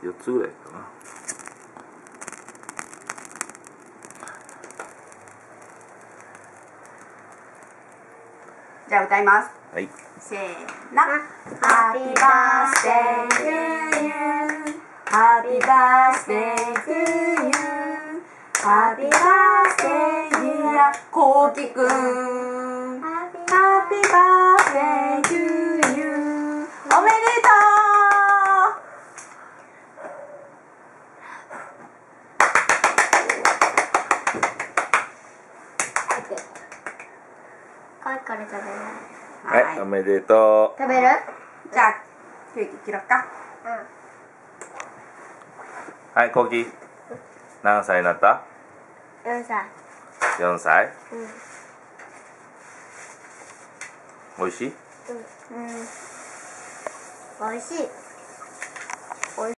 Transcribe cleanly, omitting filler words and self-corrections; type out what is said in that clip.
4つぐらいかな。じゃあ歌います。はい。せーの。Happy birthday to you. Happy birthday to you. Happy birthday dear こうきくん。Happy birthday to you. おめでとう。これ食べる。はい、おめでとう。食べる？じゃあケーキ切ろうか。はい、コウキ。何歳になった？ 4歳。 4歳？おいしい？美味しい。